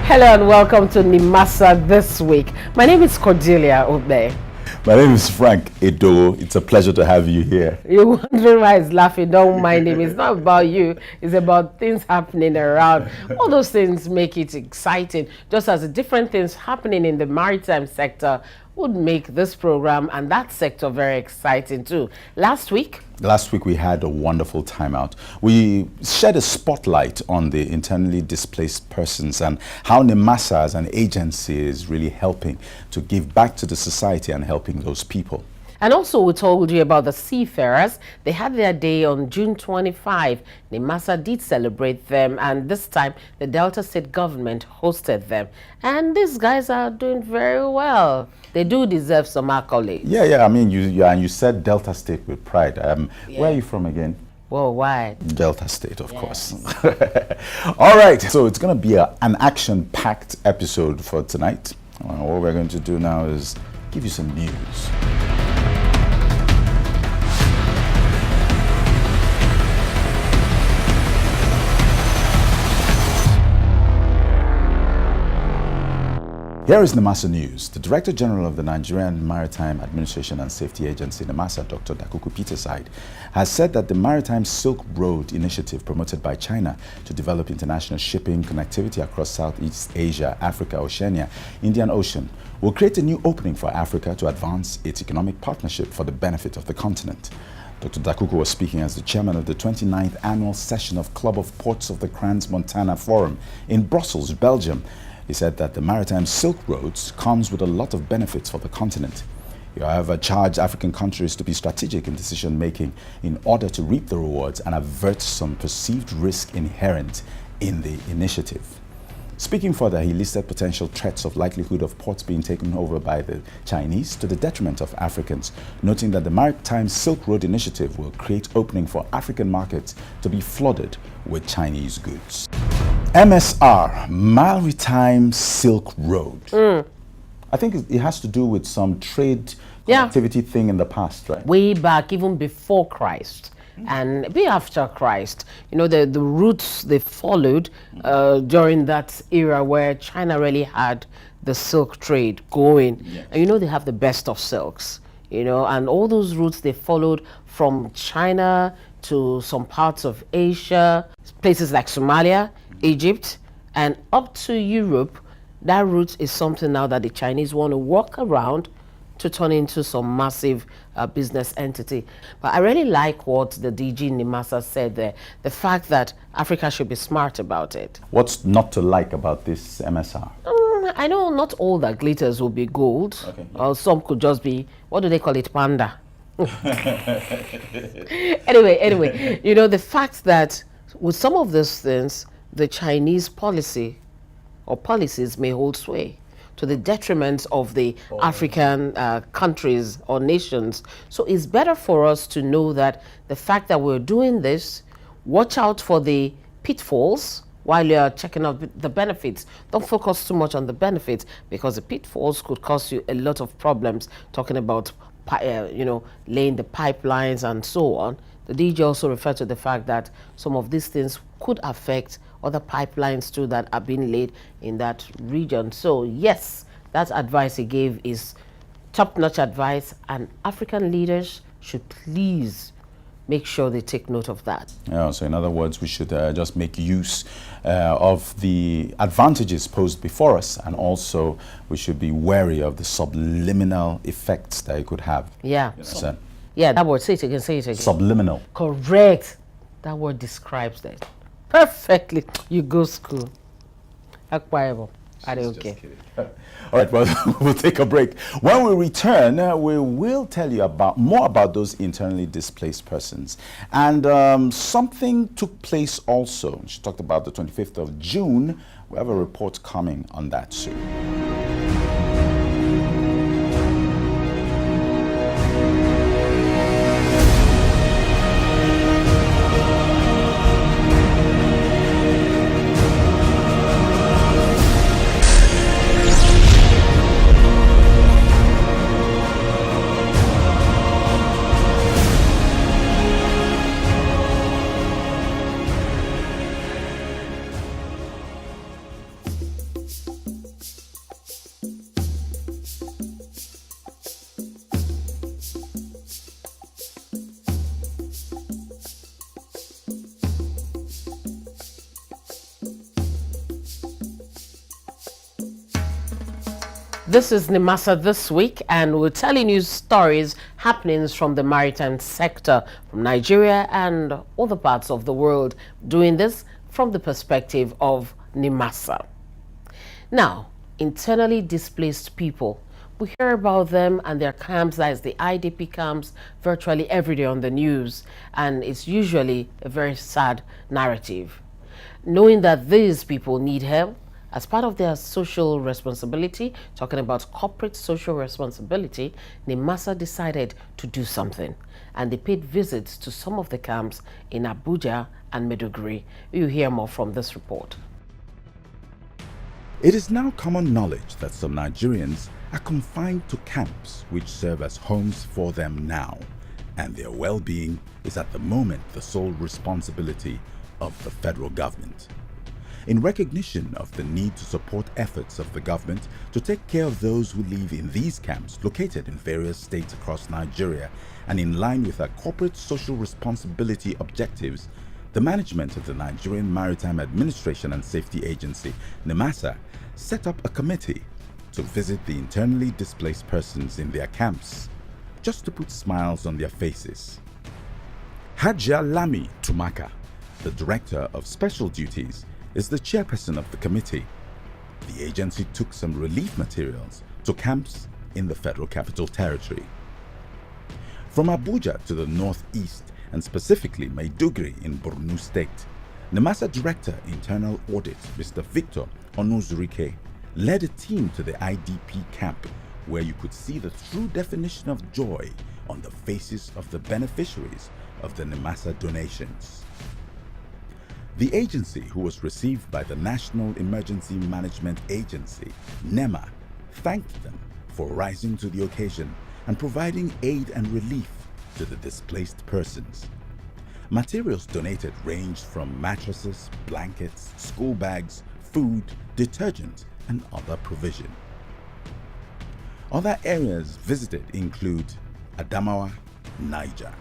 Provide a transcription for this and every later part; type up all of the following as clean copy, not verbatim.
Hello and welcome to NIMASA This Week. My name is Cordelia Obe. My name is Frank Edo. It's a pleasure to have you here. You're wondering why he's laughing. Don't mind him. It's not about you. It's about things happening around. All those things make it exciting. Just as the different things happening in the maritime sector would make this program and that sector very exciting too. Last week we had a wonderful time out. We shed a spotlight on the internally displaced persons and how NIMASA as an agency is really helping to give back to the society and helping those people. And also we told you about the seafarers. They had their day on June 25. NIMASA did celebrate them, and this time the Delta State government hosted them. And these guys are doing very well. They do deserve some accolades. Yeah. I mean, you said Delta State with pride. Where are you from again? Worldwide. Delta State, of course. All right, so it's going to be an action-packed episode for tonight. What we're going to do now is give you some news. Here is NIMASA News. The Director General of the Nigerian Maritime Administration and Safety Agency, NIMASA, Dr. Dakuku Peterside, has said that the Maritime Silk Road initiative promoted by China to develop international shipping connectivity across Southeast Asia, Africa, Oceania, Indian Ocean will create a new opening for Africa to advance its economic partnership for the benefit of the continent. Dr. Dakuku was speaking as the chairman of the 29th annual session of Club of Ports of the Crans Montana Forum in Brussels, Belgium. He said that the Maritime Silk Roads comes with a lot of benefits for the continent. He, however, charged African countries to be strategic in decision-making in order to reap the rewards and avert some perceived risk inherent in the initiative. Speaking further, he listed potential threats of likelihood of ports being taken over by the Chinese to the detriment of Africans, noting that the Maritime Silk Road initiative will create opening for African markets to be flooded with Chinese goods. MSR, Maritime Silk Road. I think it has to do with some trade connectivity thing in the past, right? Way back, even before Christ. And be after Christ, you know, the routes they followed during that era where China really had the silk trade going. Yes. And you know, they have the best of silks, you know, and all those routes they followed from China to some parts of Asia, places like Somalia, Egypt, and up to Europe. That route is something now that the Chinese want to walk around to turn into some massive business entity. But I really like what the DG NIMASA said there, the fact that Africa should be smart about it. What's not to like about this MSR? I know not all that glitters will be gold, or some could just be, what do they call it, panda? Anyway, you know, the fact that with some of these things, the Chinese policy or policies may hold sway to the detriment of the African countries or nations. So it's better for us to know that the fact that we're doing this, watch out for the pitfalls while you're checking out the benefits. Don't focus too much on the benefits, because the pitfalls could cause you a lot of problems, talking about you know, laying the pipelines and so on. The DG also referred to the fact that some of these things could affect other pipelines too that are being laid in that region. So yes, that advice he gave is top-notch advice, and African leaders should please make sure they take note of that. Yeah, so in other words, we should just make use of the advantages posed before us, and also we should be wary of the subliminal effects that it could have. Yeah. Yeah, that word, say it again. Subliminal. Correct. That word describes that perfectly. You go school. Acquirable. I don't care. All right, well, we'll take a break. When we return, we will tell you more about those internally displaced persons. And something took place also. She talked about the 25th of June. We have a report coming on that soon. This is NIMASA This Week, and we're telling you stories, happenings from the maritime sector, from Nigeria and other parts of the world, doing this from the perspective of NIMASA. Now, internally displaced people. We hear about them and their camps, that is the IDP camps, virtually every day on the news, and it's usually a very sad narrative. Knowing that these people need help, as part of their social responsibility, talking about corporate social responsibility, NIMASA decided to do something. And they paid visits to some of the camps in Abuja and Maiduguri. You'll hear more from this report. It is now common knowledge that some Nigerians are confined to camps which serve as homes for them now, and their well-being is at the moment the sole responsibility of the federal government. In recognition of the need to support efforts of the government to take care of those who live in these camps located in various states across Nigeria, and in line with our corporate social responsibility objectives, the management of the Nigerian Maritime Administration and Safety Agency, NIMASA, set up a committee to visit the internally displaced persons in their camps, just to put smiles on their faces. Hajia Lami Tumaka, the Director of Special Duties, is the chairperson of the committee. The agency took some relief materials to camps in the Federal Capital Territory. From Abuja to the northeast, and specifically Maiduguri in Borno State, NIMASA Director Internal Audit Mr. Victor Onuzurike led a team to the IDP camp, where you could see the true definition of joy on the faces of the beneficiaries of the NIMASA donations. The agency, who was received by the National Emergency Management Agency, NEMA, thanked them for rising to the occasion and providing aid and relief to the displaced persons. Materials donated ranged from mattresses, blankets, school bags, food, detergent, and other provision. Other areas visited include Adamawa, Niger.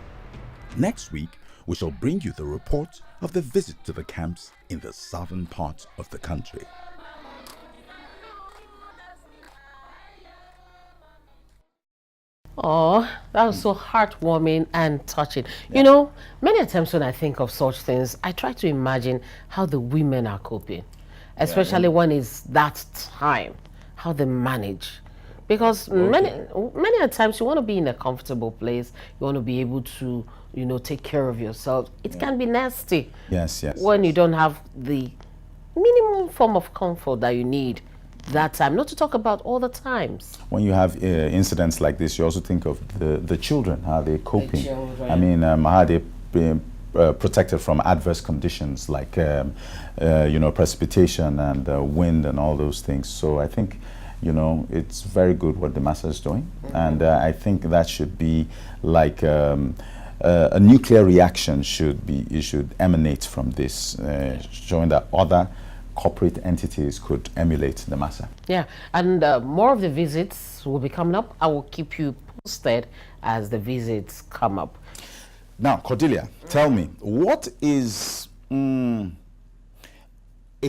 Next week, we shall bring you the report of the visit to the camps in the southern part of the country. Oh, that was so heartwarming and touching. Yeah. You know, many times when I think of such things, I try to imagine how the women are coping, especially when it's that time, how they manage. Because many times you want to be in a comfortable place, you want to be able to, you know, take care of yourself. It can be nasty. Yes. When you don't have the minimum form of comfort that you need that time, not to talk about all the times. When you have incidents like this, you also think of the children, how they're coping. The children. I mean, how they're being protected from adverse conditions like, precipitation and wind and all those things. So I think, you know, it's very good what the NIMASA is doing. And I think that should be like a nuclear reaction should emanate from this, showing that other corporate entities could emulate the NIMASA. Yeah, and more of the visits will be coming up. I will keep you posted as the visits come up. Now, Cordelia, tell me, what is a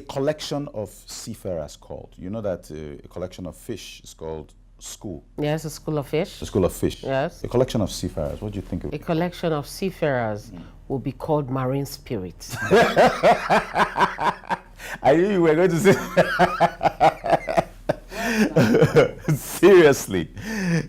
collection of seafarers called? You know that a collection of fish is called school. Yes, a school of fish. A school of fish. Yes. A collection of seafarers. What do you think of it? A collection of seafarers will be called marine spirits. I knew you were going to say seriously.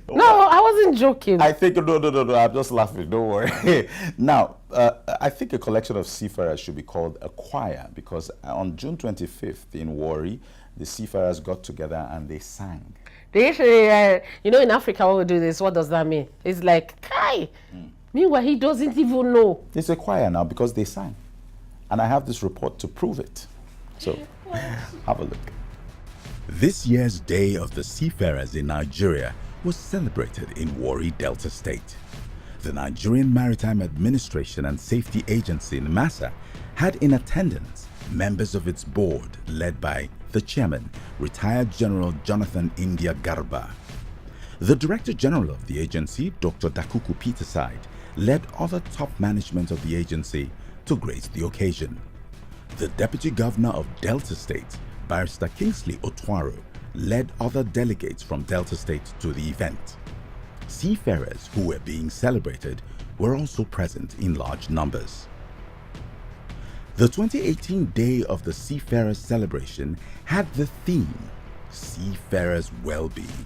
No, I wasn't joking. I think no. I'm just laughing. Don't worry. Now, I think a collection of seafarers should be called a choir, because on June 25th in Warri, the seafarers got together and they sang. They usually, you know, in Africa when we do this, what does that mean? It's like, Kai. Meanwhile, he doesn't even know. It's a choir now because they sang. And I have this report to prove it. So, have a look. This year's Day of the Seafarers in Nigeria was celebrated in Warri, Delta State. The Nigerian Maritime Administration and Safety Agency, NIMASA, had in attendance members of its board, led by the chairman, retired General Jonathan India Garba. The Director General of the agency, Dr. Dakuku Peterside, led other top management of the agency to grace the occasion. The Deputy Governor of Delta State, Barrister Kingsley Otwaro, led other delegates from Delta State to the event. Seafarers who were being celebrated were also present in large numbers. The 2018 Day of the Seafarers celebration had the theme, Seafarers' Well-Being.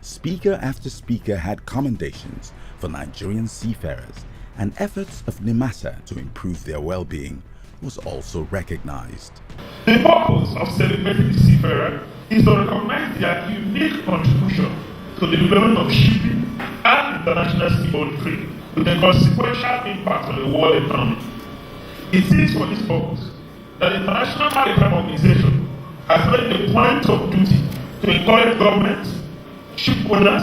Speaker after speaker had commendations for Nigerian seafarers, and efforts of NIMASA to improve their well-being was also recognized. The purpose of celebrating the seafarer is to recognize their unique contribution to the development of shipping and international seaborne trade, with a consequential impact on the world economy. It is for this purpose that the International Maritime Organization has made it a point of duty to encourage governments, ship owners,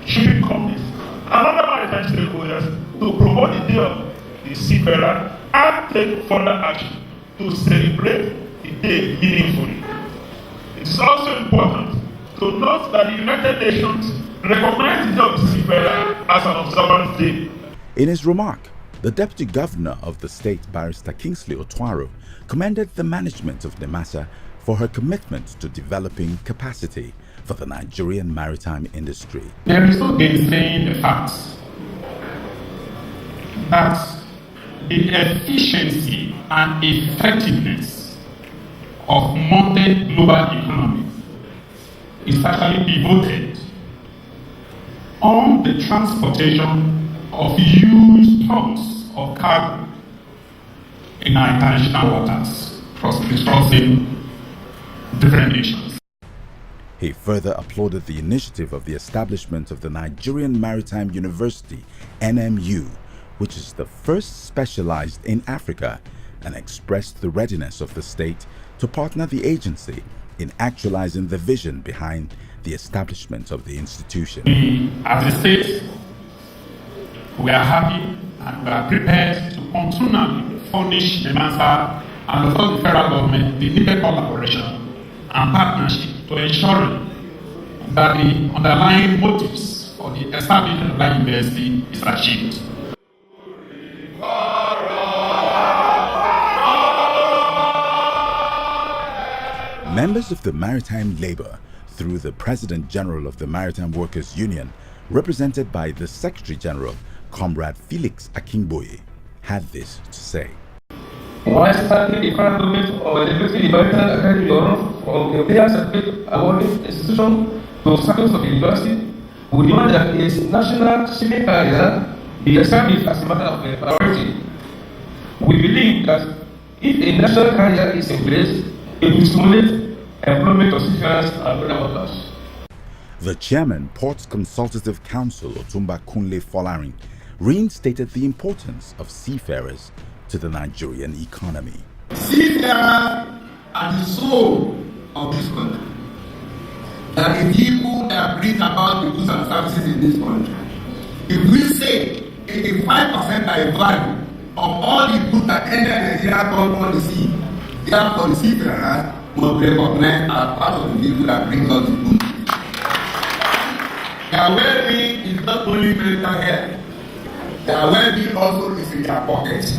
shipping companies, and other maritime stakeholders to promote the day of the seafarer and take further action to celebrate the day meaningfully. It is also important to note that the United Nations recognized the day of the seafarer as an observance day. In his remark, the Deputy Governor of the state, Barrister Kingsley Otwaro, commended the management of NIMASA for her commitment to developing capacity for the Nigerian maritime industry. There is no gainsaying the facts that the efficiency and effectiveness of modern global economy is actually pivoted on the transportation of huge tons of cargo in our international waters, crossing different nations. He further applauded the initiative of the establishment of the Nigerian Maritime University, NMU, which is the first specialized in Africa, and expressed the readiness of the state to partner the agency in actualizing the vision behind the establishment of the institution. As a state, we are happy and we are prepared to continually furnish NIMASA and the federal government the needed collaboration and partnership to ensure that the underlying motives for the establishment of that university is achieved. Members of the Maritime Labour, through the President General of the Maritime Workers Union, represented by the Secretary General, Comrade Felix Akingboye, had this to say. Why starting the current government or the deputy maritime academy from the player certificate awarding institution to status of the university, we demand that its national shipping career be established as a matter of priority. We believe that if a national career is in place, it will stimulate employment of seafarers and other workers. The chairman, Port Consultative Council, Otumba Kunle Folarin, reinstated the importance of seafarers to the Nigerian economy. Seafarers are the soul of this country. They are the people that bring about the goods and services in this country. If we say 85% are a value of all the goods that enter Nigeria come on the sea, therefore the seafarers must be recognized as part of the people that bring us the goods. Their well-being is not only mental health, their well-being also is in their pockets.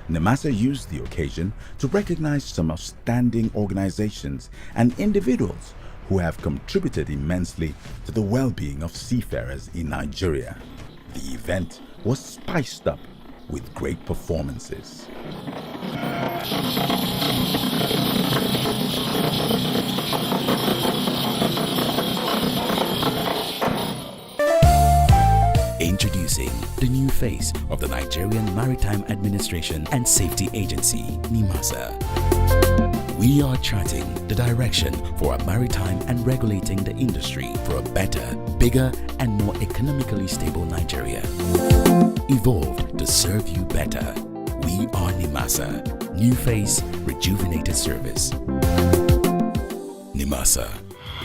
NIMASA used the occasion to recognize some outstanding organizations and individuals who have contributed immensely to the well-being of seafarers in Nigeria. The event was spiced up with great performances. Introducing the new face of the Nigerian Maritime Administration and Safety Agency, NIMASA. We are charting the direction for a maritime and regulating the industry for a better, bigger, and more economically stable Nigeria. Evolved to serve you better. We are NIMASA. New face, rejuvenated service. NIMASA,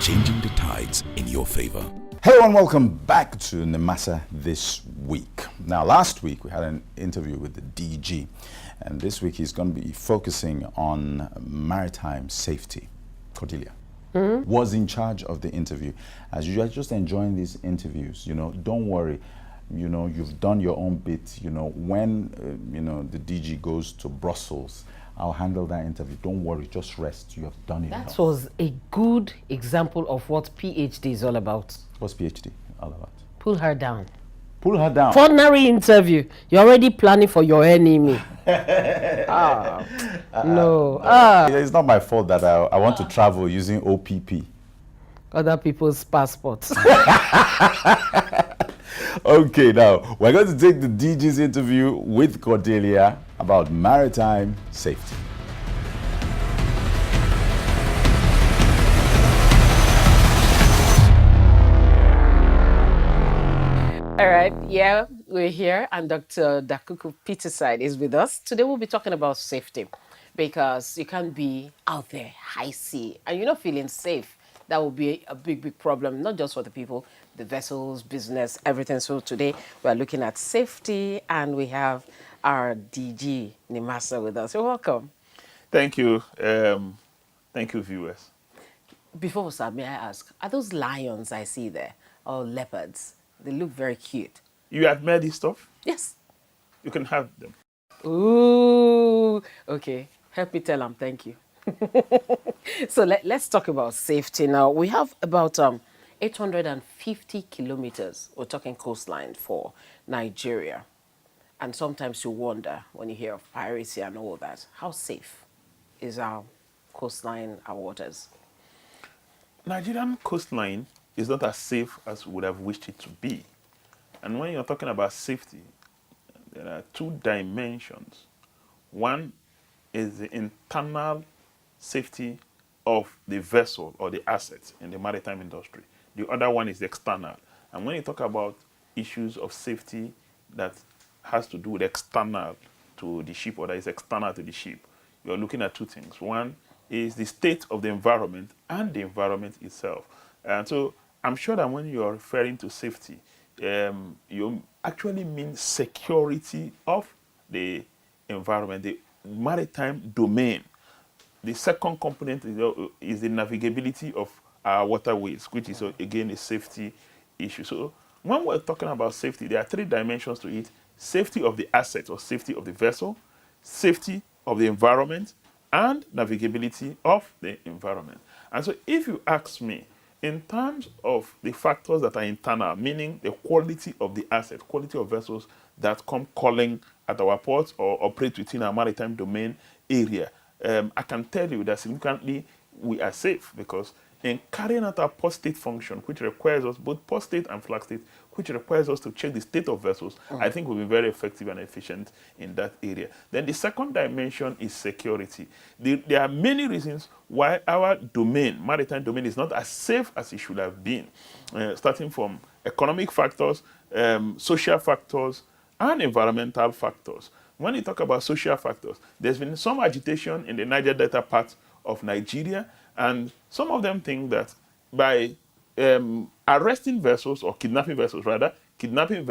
changing the tides in your favor. Hello and welcome back to NIMASA This Week. Now, last week we had an interview with the DG, and this week he's going to be focusing on maritime safety. Cordelia was in charge of the interview. As you are just enjoying these interviews, don't worry. You've done your own bit. When the DG goes to Brussels, I'll handle that interview. Don't worry, just rest. You have done it. That was a good example of what PhD is all about. What's PhD all about? Pull her down. Pull her down. Ordinary interview. You're already planning for your enemy. No. It's not my fault that I want to travel using OPP. Other people's passports. Okay, now we're going to take the DG's interview with Cordelia about maritime safety. All right, yeah, we're here, and Dr. Dakuku Peterside is with us. Today we'll be talking about safety, because you can't be out there, high sea, and you're not feeling safe. That will be a big, big problem, not just for the people, the vessels, business, everything. So today we're looking at safety, and we have our DG, NIMASA, with us. You're welcome. Thank you. Thank you, viewers. Before we start, may I ask, are those lions I see there, or leopards? They look very cute. You admire this stuff? Yes. You can have them. Ooh, okay. Help me tell them thank you. So let's talk about safety now. We have about 850 kilometers, we're talking coastline, for Nigeria. And sometimes you wonder, when you hear of piracy and all that, how safe is our coastline, our waters? Nigerian coastline is not as safe as we would have wished it to be. And when you're talking about safety, there are two dimensions. One is the internal safety of the vessel or the assets in the maritime industry. The other one is the external. And when you talk about issues of safety that has to do with external to the ship or that is external to the ship, you're looking at two things. One is the state of the environment and the environment itself. And so I'm sure that when you're referring to safety, you actually mean security of the environment, the maritime domain. The second component is the navigability of our waterways, which is again a safety issue. So when we're talking about safety, there are three dimensions to it: safety of the asset or safety of the vessel, safety of the environment, and navigability of the environment. And so if you ask me, in terms of the factors that are internal, meaning the quality of the asset, quality of vessels that come calling at our ports or operate within our maritime domain area, I can tell you that significantly we are safe, because in carrying out our port state function, which requires us, both port state and flag state, which requires us to check the state of vessels, I think we'll be very effective and efficient in that area. Then the second dimension is security. There are many reasons why our domain, maritime domain, is not as safe as it should have been, starting from economic factors, social factors, and environmental factors. When you talk about social factors, there's been some agitation in the Niger Delta part of Nigeria, and some of them think that by arresting vessels, or kidnapping vessels rather, attacking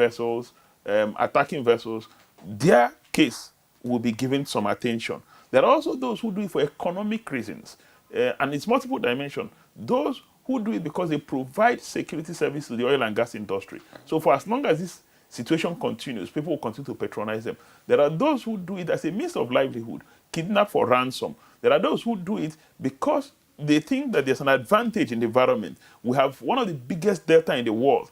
vessels, their case will be given some attention. There are also those who do it for economic reasons, and it's multiple dimensions. Those who do it because they provide security service to the oil and gas industry. So for as long as this situation continues, people will continue to patronize them. There are those who do it as a means of livelihood, kidnap for ransom. There are those who do it because they think that there's an advantage in the environment. We have one of the biggest delta in the world.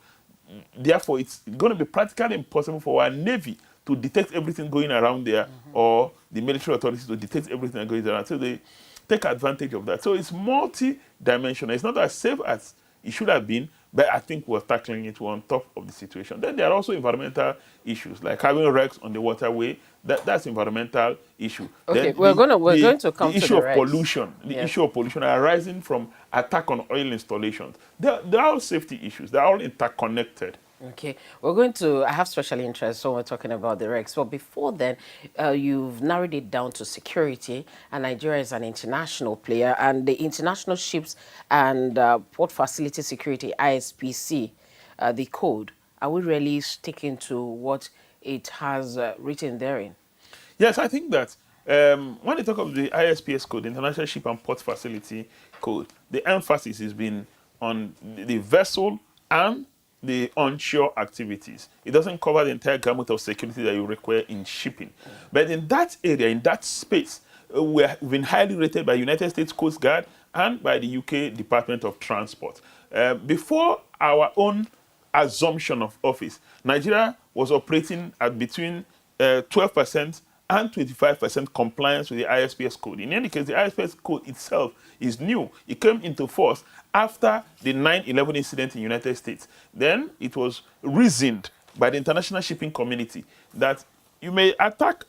Therefore, it's going to be practically impossible for our Navy to detect everything going around there, or the military authorities to detect everything going around. So they take advantage of that. So it's multi-dimensional. It's not as safe as it should have been, but I think we're tackling it on top of the situation. Then there are also environmental issues, like having wrecks on the waterway. That's environmental issue. Okay, Then we're going to come the to issue the of wrecks. pollution. The issue of pollution arising from attack on oil installations. They're all safety issues. They're all interconnected. Okay, we're going to, I have special interest, so we're talking about the wrecks. But before then, you've narrowed it down to security, and Nigeria is an international player, and the International Ships and Port Facility Security, ISPC, the code, are we really sticking to what it has written therein? Yes, I think that when they talk of the ISPS code, International Ship and Port Facility Code, the emphasis has been on the vessel and the onshore activities. It doesn't cover the entire gamut of security that you require in shipping. But in that area, in that space, we've been highly rated by United States Coast Guard and by the UK Department of Transport. Before our own assumption of office, Nigeria was operating at between 12% and 25% compliance with the ISPS code. In any case, the ISPS code itself is new. It came into force after the 9/11 incident in the United States. Then it was reasoned by the international shipping community that you may attack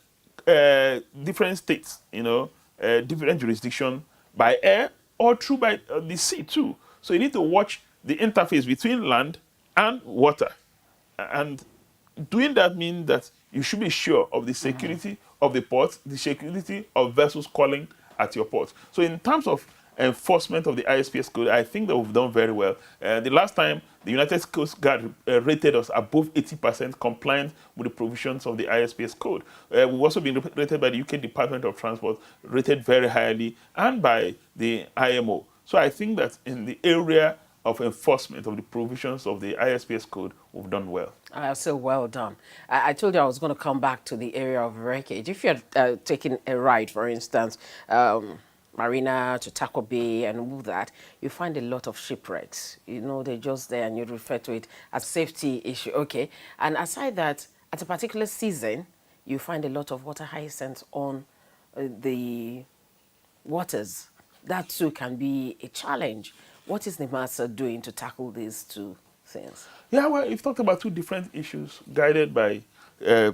different states, different jurisdictions by air or through by the sea too. So you need to watch the interface between land and water. And doing that means that you should be sure of the security of the port, the security of vessels calling at your port. So in terms of enforcement of the ISPS code, I think that we've done very well. The last time, the United States Coast Guard rated us above 80% compliant with the provisions of the ISPS code. We've also been rated by the UK Department of Transport, rated very highly, and by the IMO. So I think that in the area of enforcement of the provisions of the ISPS code, we've done well. So well done. I told you I was going to come back to the area of wreckage. If you're taking a ride, for instance, Marina to Taco Bay and all that, you find a lot of shipwrecks. They're just there and you refer to it as safety issue. Okay. And aside that, at a particular season, you find a lot of water hyacinths on the waters. That too can be a challenge. What is NIMASA doing to tackle these two things? Yeah, well, you've talked about two different issues guided by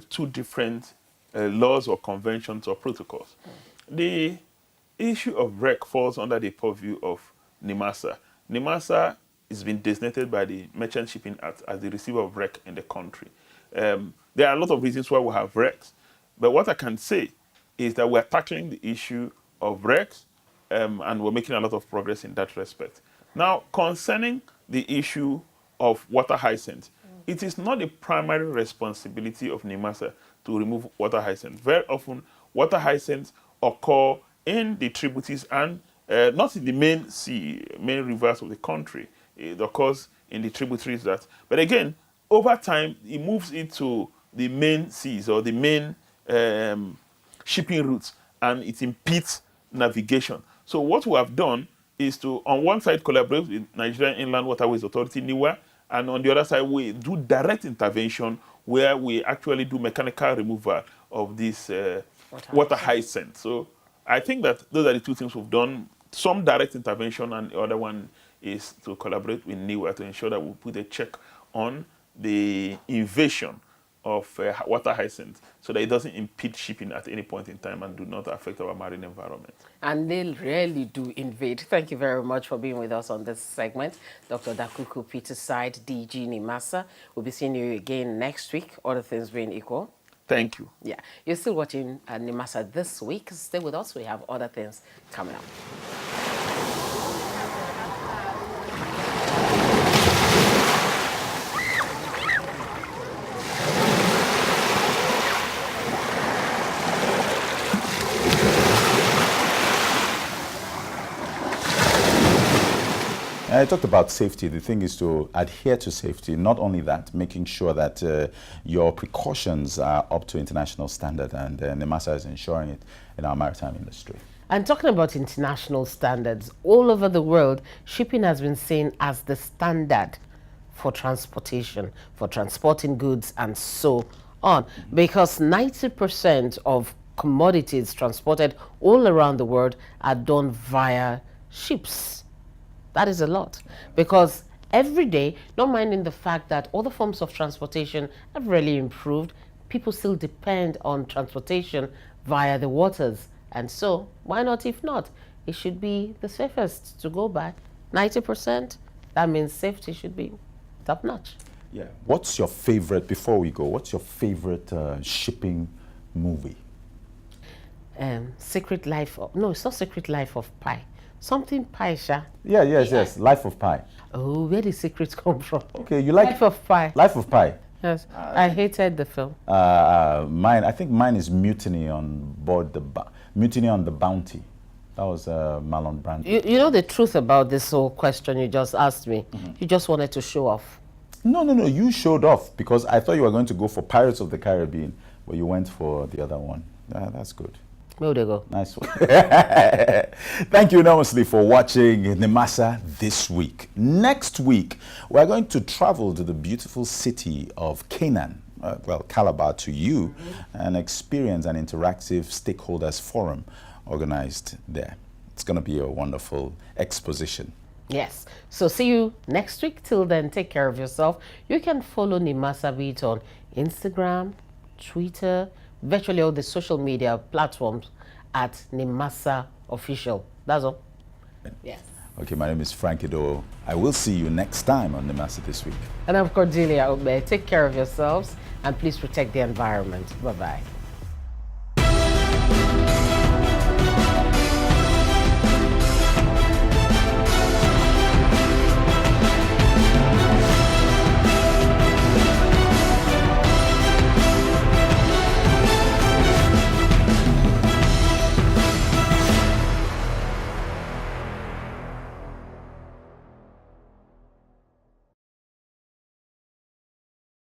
two different laws or conventions or protocols. The issue of wreck falls under the purview of NIMASA. NIMASA has been designated by the Merchant Shipping Act as the receiver of wreck in the country. There are a lot of reasons why we have wrecks, but what I can say is that we're tackling the issue of wrecks and we're making a lot of progress in that respect. Now, concerning the issue of water hyacinth, it is not the primary responsibility of NIMASA to remove water hyacinth. Very often, water hyacinths occur in the tributaries and not in the main sea, main rivers of the country. It occurs in the tributaries but again, over time, it moves into the main seas or the main shipping routes, and it impedes navigation. So what we have done is to, on one side, collaborate with Nigerian Inland Waterways Authority, NIWA, and on the other side, we do direct intervention where we actually do mechanical removal of this water hyacinth. So I think that those are the two things we've done. Some direct intervention, and the other one is to collaborate with NIWA to ensure that we put a check on the invasion of water hyacinth so that it doesn't impede shipping at any point in time and do not affect our marine environment. And they really do invade. Thank you very much for being with us on this segment. Dr. Dakuku Peterside, DG NIMASA. We'll be seeing you again next week, other things being equal. Thank you. Yeah, you're still watching NIMASA This Week. Stay with us. We have other things coming up. I talked about safety. The thing is to adhere to safety. Not only that, making sure that your precautions are up to international standard, and NIMASA is ensuring it in our maritime industry. And talking about international standards, all over the world, shipping has been seen as the standard for transportation, for transporting goods and so on, because 90% of commodities transported all around the world are done via ships. That is a lot, because every day, not minding the fact that other forms of transportation have really improved, people still depend on transportation via the waters. And so, why not if not? It should be the safest to go by. 90%, that means safety should be top notch. Yeah. What's your favorite, before we go, what's your favorite shipping movie? Secret Life of, no, it's not Secret Life of Pi. Something Pi, Sha. Yeah, yes, yes. Life of Pi. Oh, where did secrets come from? Okay, you like Life of Pi. Life of Pi. Yes, I hated the film. I think mine is Mutiny on Board Mutiny on the Bounty. That was Marlon Brando. You know the truth about this whole question you just asked me? You just wanted to show off. No. You showed off because I thought you were going to go for Pirates of the Caribbean, but you went for the other one. That's good. Where would they go? Nice one. Thank you enormously for watching NIMASA This Week. Next week, we're going to travel to the beautiful city of Canaan, Calabar to you, and experience an interactive stakeholders forum organized there. It's going to be a wonderful exposition. Yes. So see you next week. Till then, take care of yourself. You can follow NIMASA Beat on Instagram, Twitter, virtually all the social media platforms at NIMASA Official. That's all. Yes. Okay, my name is Frank Ido. I will see you next time on NIMASA This Week. And I'm Cordelia Obe. Take care of yourselves and please protect the environment. Bye-bye.